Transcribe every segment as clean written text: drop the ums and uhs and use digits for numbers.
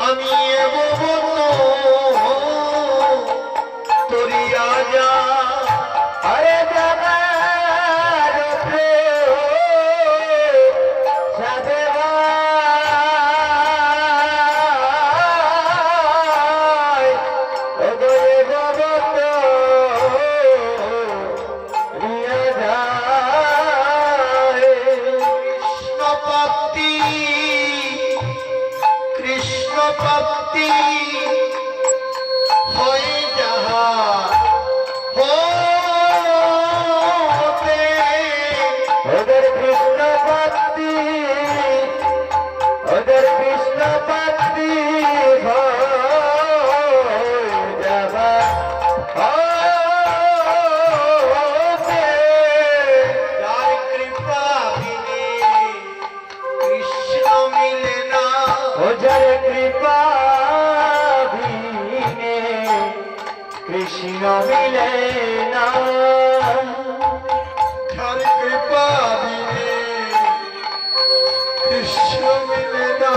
আমি তরিয়া যা আরে দাদা রে সাথে ভাই ওগরে ভবত রিয়া যায় কৃষ্ণ প্রাপ্তি হয়ে যাহা হতে ওদের কৃষ্ণ ভক্তি ওদের কৃষ্ণ ভক্তি যাবা যার কৃপা বিনে কৃষ্ণ মিলে না ওদের কৃপা বিনে কৃষ্ণ মিলে না যার কৃপা বিনে কৃষ্ণ মিলে না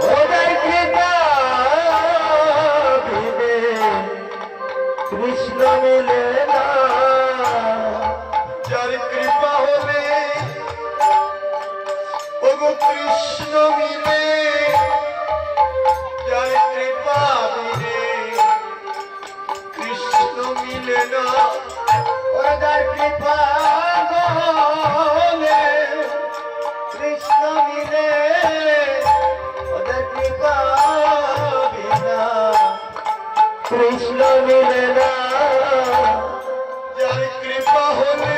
ওদের কৃপা বিনে কৃষ্ণ মিলে না যার কৃপা হলে ওগো কৃষ্ণ মিলে যার কৃপা বিনে কৃষ্ণ মিলে না ওদের কৃপা হলে কৃষ্ণ মিলে ওদের কৃপা বিনা কৃষ্ণ মিলে না যার কৃপা হলে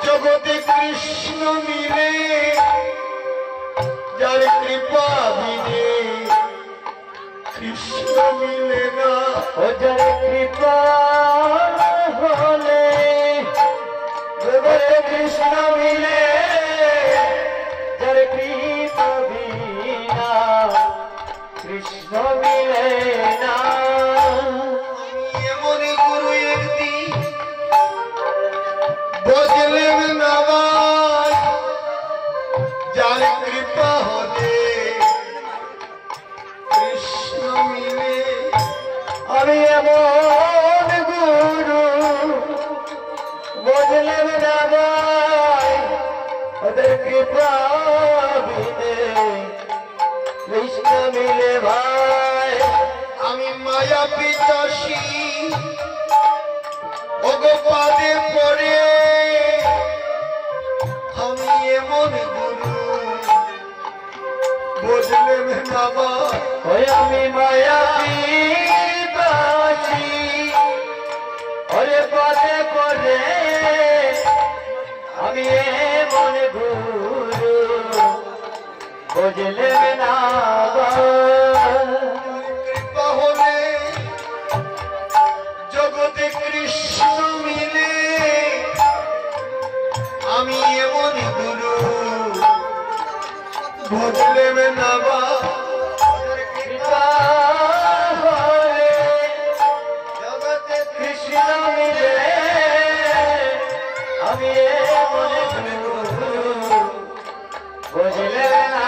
জগতে কৃষ্ণ মিলে যার কৃপা বিনে কৃষ্ণ মিলে না ওদের কৃপা হলে ওদের কৃষ্ণ মিলে যার কৃপা বিনা কৃষ্ণ মিলে না এমন গুরু একদিন বজলেন নামাজ যার কৃপা হলে কৃষ্ণ মিলে আমি এমন গুরু বুঝলেন না ভাই ওদের কৃপা বিনে কৃষ্ণ মিলে ভাই আমি মায়া পিতাসী ওগো পাদে পড়ে আমি এমন গুরু বুঝলেন বাবা ওই আমি মায়া পিতাসী ওরে পদে পড়ে আমি এমন গুরু বুঝলেন না ভাই কৃপা হলে জগতে কৃষ্ণ মিলে আমি এমন গুরু বুঝলেন বাবা কৃপা হলে জগতে কৃষ্ণ মিলে আমি মনে বুঝলে না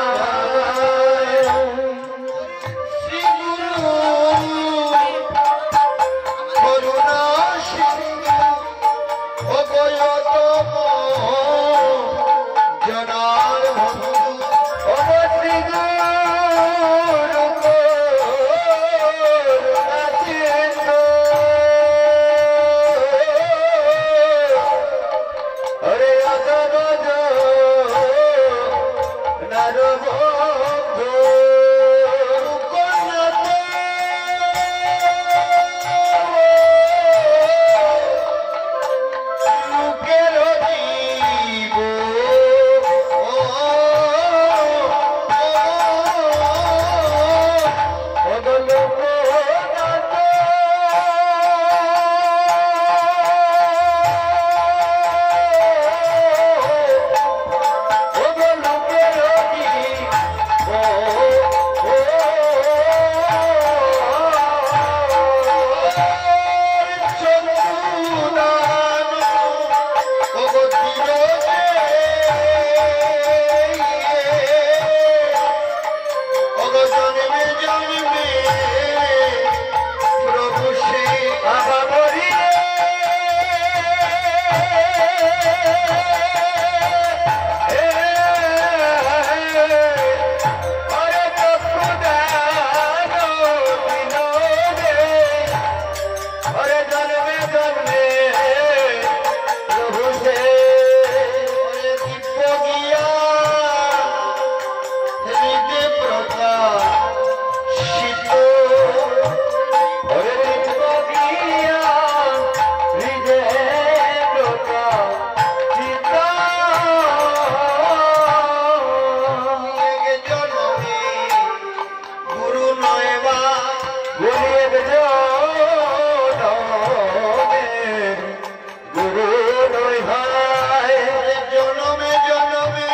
জনমে জনমে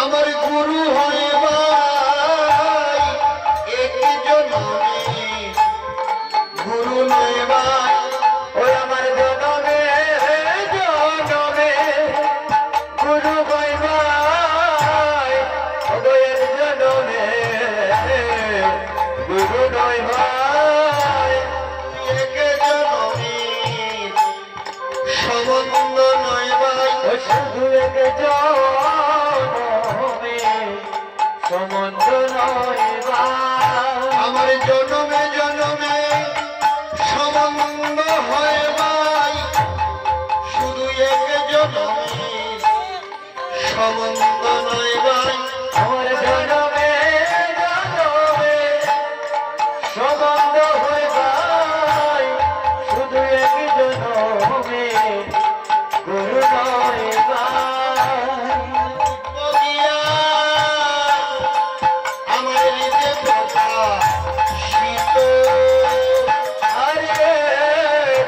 আমার গুরু হয় ভাই, এক জনমে গুরু নয় ভাই। ওই আমার জনমে জনমে গুরু ভাই ভাই, ওদের জনমে গুরু নয় ভাই, এক জনমে সম্বন্ধ নয় ভাই। ও শুধু এক জনমে সম্বন্ধ নয় ভাই। আমার জনমে জনমে সম্বন্ধ হয় ভাই, শুধু এক জনমে সম্বন্ধ নয় ভাই। আমার জনমে জনমে সম্বন্ধ হয় ভাই, শুধু এক জনমে গুরু নয় ভাই। বগিয়া আমার হৃদে প্রকাশিত, আরে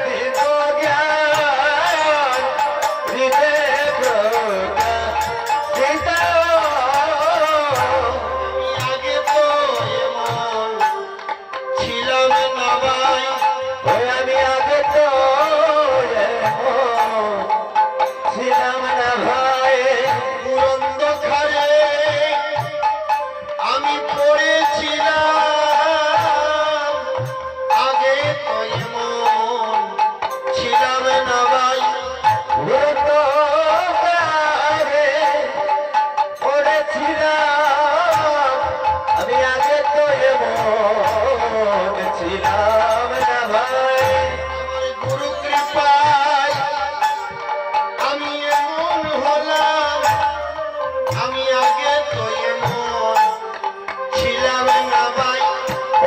দিব্য জ্ঞান হৃদে প্রকাশিত। আমি আগে তো এমন ছিলাম না ভাই। ওই আমি আগে তো এমন ছিলাম না ভাই। পুরন্দখারে আমি পড়েছিলাম, আগে তো এমন ছিলাম না ভাই। পুরন্দরে পড়েছিলাম, আমি আগে তো এমন ছিলাম না ভাই। আমার গুরু কৃপায় আমি এমন হলাম, আমি আগে তো এমন ছিলাম না ভাই।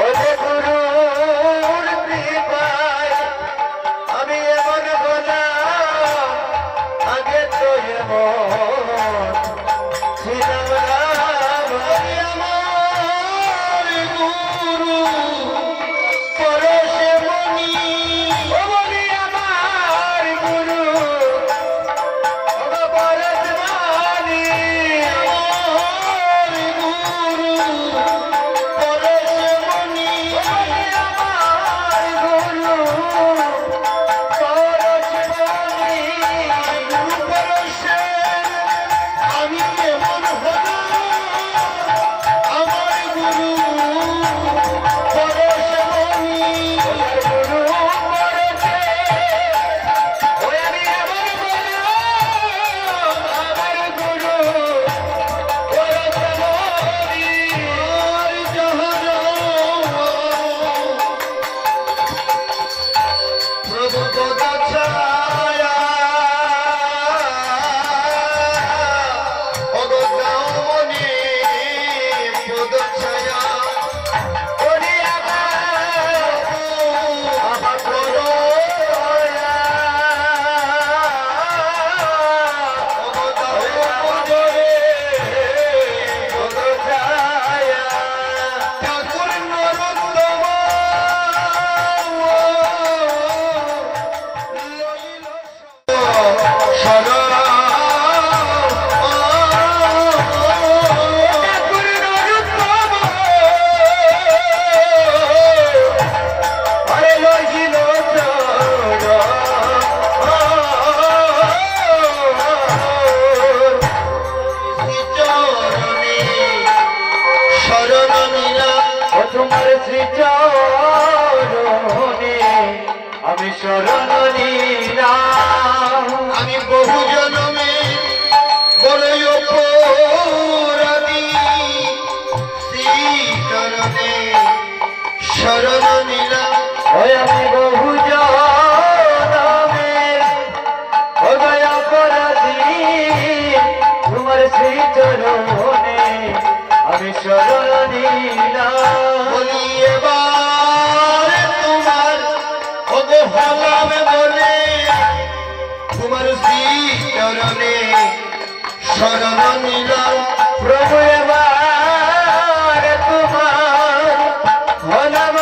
ওরে গুরুর কৃপায় আমি এমন হলাম, আগে তো এমন ছিলাম না ভাই। আমার গুরু পরশে মনি, ও বলি আমার গুরু, ও পরশমণি, আমার গুরু পরশে মনি, ও বলি আমার গুরু পরশমণি। গুরু পরশে আমি এমন হলাম, আমার গুরু পরশে মনি। গুরু পরশে ওই আমি এমন বললাম, আমার গুরু পরশমণি। আর যাহার প্রভু পদ ছায়া, অগদাও মনে পদ ছায়া। ওরে আমার বড় দয়া, অগদাও মনে বড় দয়া। ঠাকুর নরোত্তম লইল শরণ। ঠাকুর নরোত্তম আরে লইল শ্রীচরণে শরণ নিলাম, ও তোমার শ্রীচরণে আমি শরণ নিলাম। আমি বহু জন্মে বড়ই অপরাধী, শ্রীচরণে শরণ নিলাম। ওই আমি বহু জনমের হৃদয় অপরাধী, তোমার শ্রীচরণে আমি শরণ নিলাম। বলি এবার তোমার ওগো হলাম বলে, তোমার শ্রীচরণে শরণ নিলাম। প্রভু এবার তোমার হলাম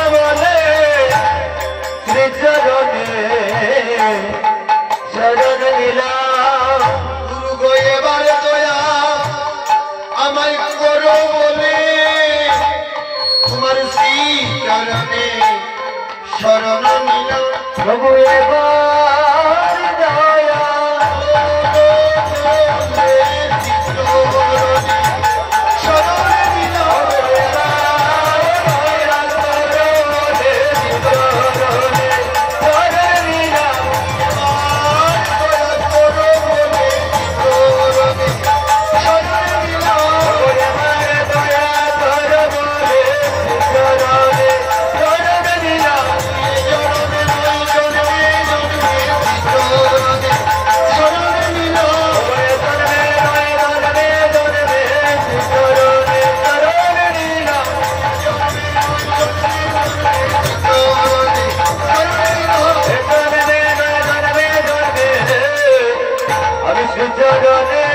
শরণ নিলাম প্রভু এবার দয়া আমি শ্রীচরণে